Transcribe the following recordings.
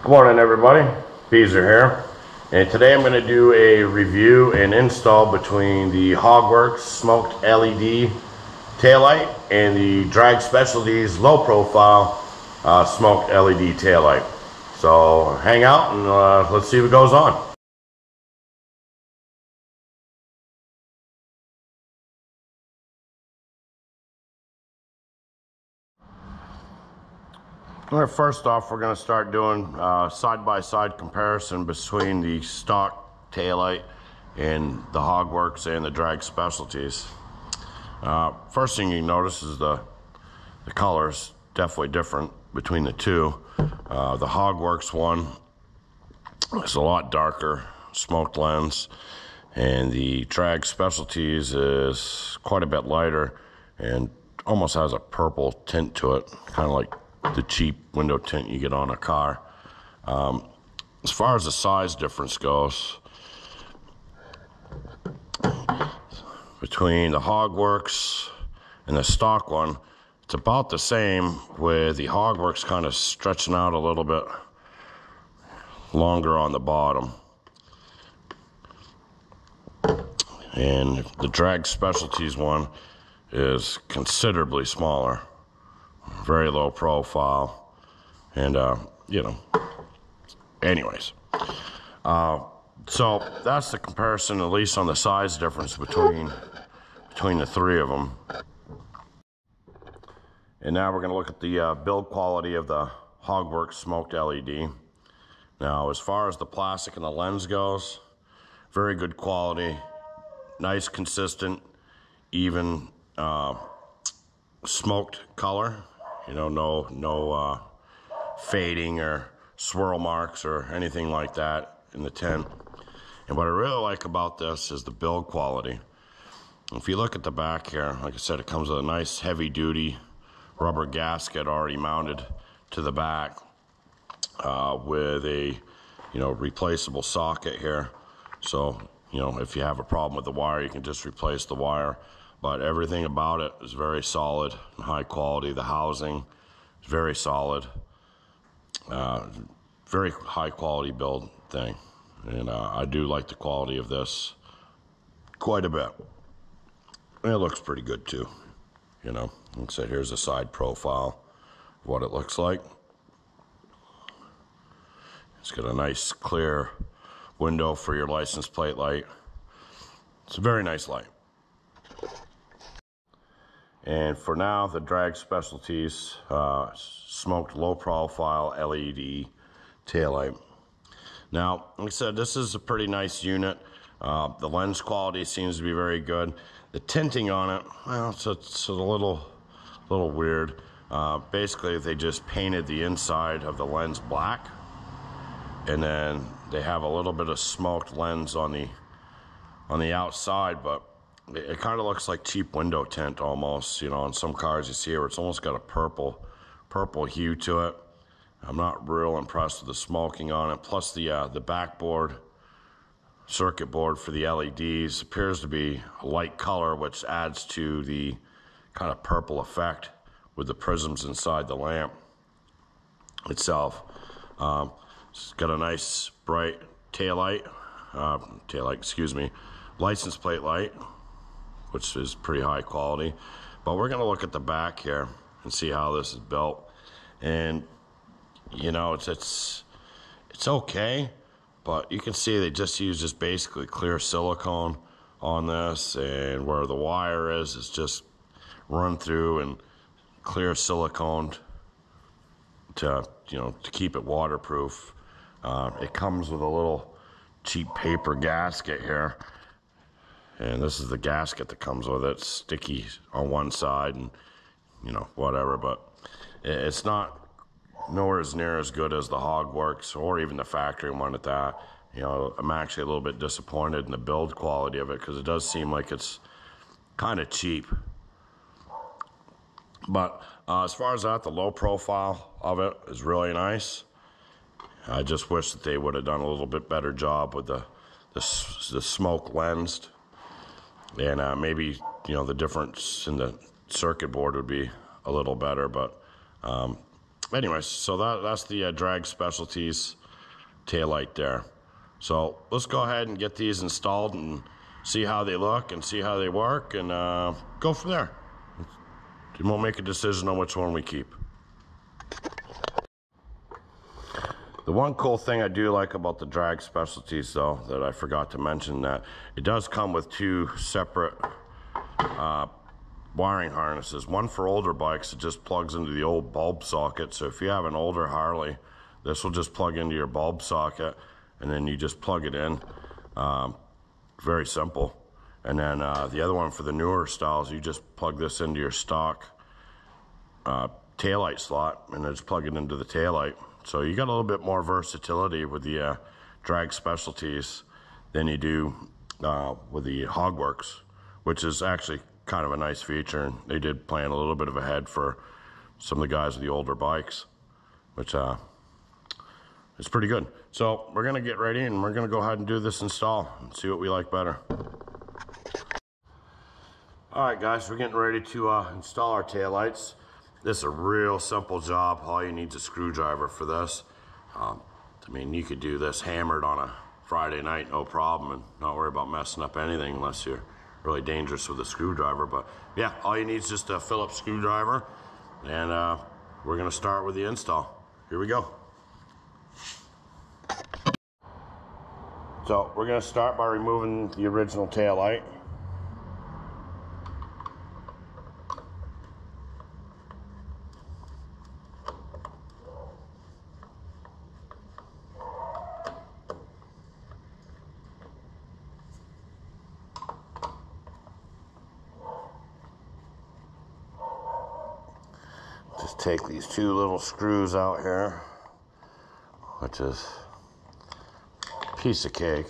Good morning, everybody. Beezer here, and today I'm going to do a review and install between the Hogworkz smoked LED taillight and the Drag Specialties low profile smoked LED taillight. So hang out and let's see what goes on. All right, first off, we're going to start doing side-by-side comparison between the stock taillight and the Hogworkz and the Drag Specialties. First thing you notice is the colors definitely different between the two. The Hogworkz one is a lot darker smoked lens, and the Drag Specialties is quite a bit lighter and almost has a purple tint to it, kind of like the cheap window tint you get on a car. As far as the size difference goes, between the Hogworkz and the stock one, it's about the same, with the Hogworkz kind of stretching out a little bit longer on the bottom. And the Drag Specialties one is considerably smaller. Very low profile, and you know, anyways, so that's the comparison, at least on the size difference between the three of them. And now we're going to look at the build quality of the Hogworkz smoked LED. Now, as far as the plastic and the lens goes, very good quality, nice, consistent, even smoked color. You know, no fading or swirl marks or anything like that in the tint. And what I really like about this is the build quality. If you look at the back here, like I said, it comes with a nice heavy duty rubber gasket already mounted to the back, with a, you know, replaceable socket here. So, you know, if you have a problem with the wire, you can just replace the wire. But everything about it is very solid and high quality. The housing is very solid. Very high quality build thing. And I do like the quality of this quite a bit. And it looks pretty good too. You know, like I said, here's a side profile of what it looks like. It's got a nice clear window for your license plate light. It's a very nice light. And for now, the Drag Specialties smoked low profile LED taillight. Now, like I said, this is a pretty nice unit. The lens quality seems to be very good. The tinting on it, well, it's a little weird. Basically, they just painted the inside of the lens black, and then they have a little bit of smoked lens on the outside, but it kind of looks like cheap window tint almost. You know, on some cars you see where it's almost got a purple hue to it. I'm not real impressed with the smoking on it. Plus the backboard, circuit board for the LEDs appears to be a light color, which adds to the kind of purple effect with the prisms inside the lamp itself. It's got a nice bright license plate light, which is pretty high quality. But we're going to look at the back here and see how this is built. And you know, it's okay, but you can see they just use just basically clear silicone on this, and where the wire is just run through and clear silicone to, you know, to keep it waterproof. It comes with a little cheap paper gasket here. And this is the gasket that comes with it. It's sticky on one side and, you know, whatever. But it's not nowhere as near as good as the Hogworkz or even the factory one at that. You know, I'm actually a little bit disappointed in the build quality of it, because it does seem like it's kind of cheap. But as far as that, the low profile of it is really nice. I just wish that they would have done a little bit better job with the smoke lensed. And maybe, you know, the difference in the circuit board would be a little better, but anyways, so that's the Drag Specialties taillight there. So let's go ahead and get these installed and see how they look and see how they work, and go from there. And we'll make a decision on which one we keep. The one cool thing I do like about the Drag Specialties, though, that I forgot to mention, that it does come with two separate wiring harnesses. One for older bikes, it just plugs into the old bulb socket. So if you have an older Harley, this will just plug into your bulb socket, and then you just plug it in. Very simple. And then the other one for the newer styles, you just plug this into your stock taillight slot, and then just plug it into the taillight. So you got a little bit more versatility with the Drag Specialties than you do with the Hogworkz, which is actually kind of a nice feature. And they did plan a little bit of ahead for some of the guys with the older bikes, which is pretty good. So we're gonna get ready and we're gonna go ahead and do this install and see what we like better. All right, guys, we're getting ready to install our taillights. This is a real simple job. All you need is a screwdriver for this. I mean, you could do this hammered on a Friday night, no problem, and not worry about messing up anything unless you're really dangerous with a screwdriver. But yeah, all you need is just a Phillips screwdriver, and we're gonna start with the install. Here we go. So we're gonna start by removing the original taillight. Just take these two little screws out here, which is a piece of cake.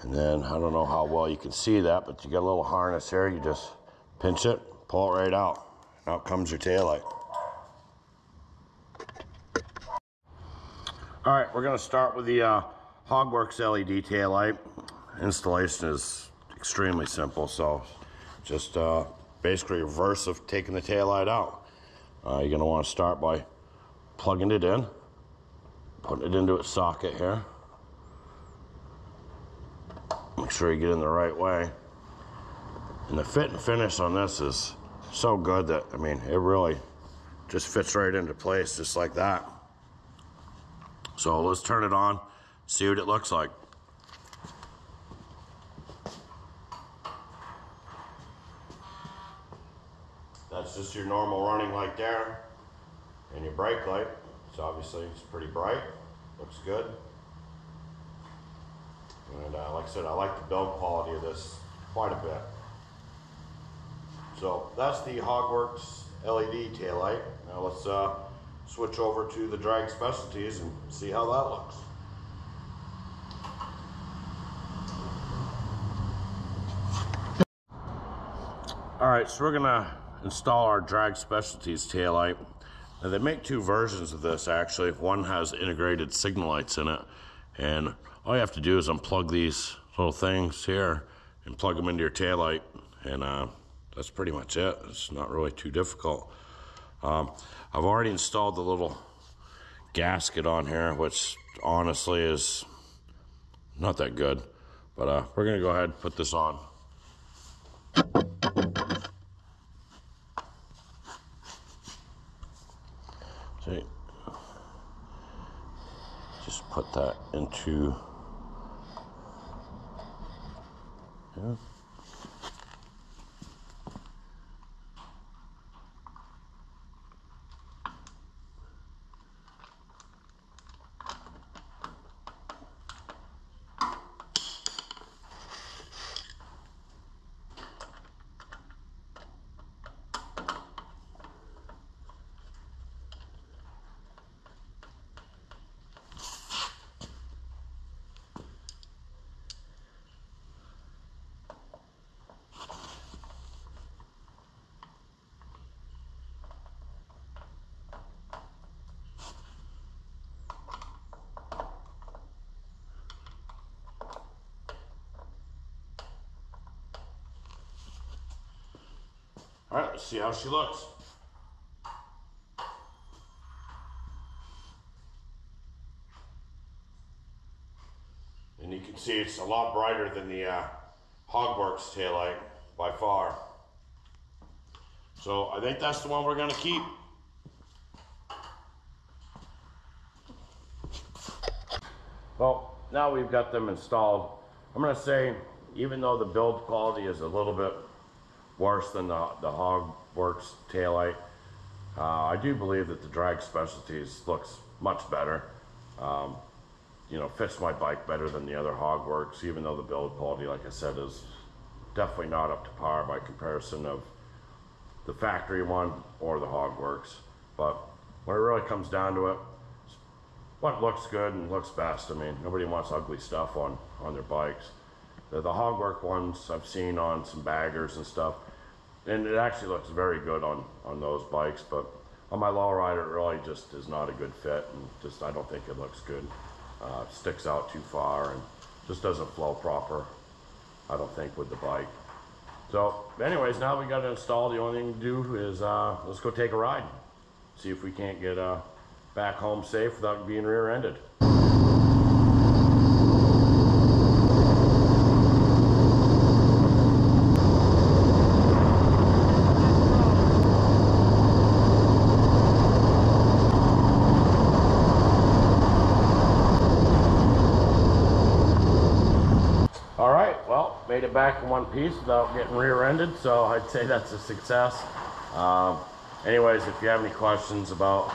And then, I don't know how well you can see that, but you got a little harness here. You just pinch it, pull it right out. And out comes your taillight. All right, we're gonna start with the Hogworkz LED taillight. Installation is extremely simple, so just basically reverse of taking the taillight out. You're gonna wanna start by plugging it in, putting it into its socket here. Make sure you get in the right way. And the fit and finish on this is so good that, I mean, it really just fits right into place just like that. So let's turn it on, see what it looks like. That's just your normal running light there, and your brake light. So obviously it's pretty bright, looks good. And like I said, I like the build quality of this quite a bit. So that's the Hogworkz LED taillight. Now let's switch over to the Drag Specialties and see how that looks. All right, so we're gonna install our Drag Specialties taillight. Now they make two versions of this actually. One has integrated signal lights in it, and all you have to do is unplug these little things here and plug them into your taillight, and that's pretty much it. It's not really too difficult. I've already installed the little gasket on here, which honestly is not that good, but we're gonna go ahead and put this on. See, just put that into here. All right, let's see how she looks. see, it's a lot brighter than the Hogworkz taillight by far. So I think that's the one we're gonna keep. Well, now we've got them installed. I'm gonna say, even though the build quality is a little bit worse than the Hogworkz taillight, I do believe that the drag Specialties looks much better. You know, fits my bike better than the other Hogworkz, even though the build quality, like I said, is definitely not up to par by comparison of the factory one or the Hogworkz. But when it really comes down to it, what looks good and looks best. I mean, nobody wants ugly stuff on their bikes. The Hogworkz ones I've seen on some baggers and stuff, and it actually looks very good on those bikes, but on my lowrider it really just is not a good fit, and just I don't think it looks good. Sticks out too far and just doesn't flow proper, I don't think, with the bike. So anyways, now we got it installed. The only thing to do is let's go take a ride, see if we can't get back home safe without being rear-ended. All right, well, made it back in one piece without getting rear-ended, so I'd say that's a success. Anyways, if you have any questions about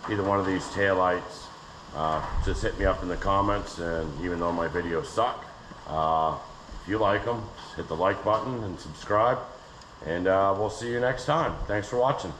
either one of these taillights, just hit me up in the comments, and even though my videos suck, if you like them, hit the like button and subscribe, and we'll see you next time. Thanks for watching.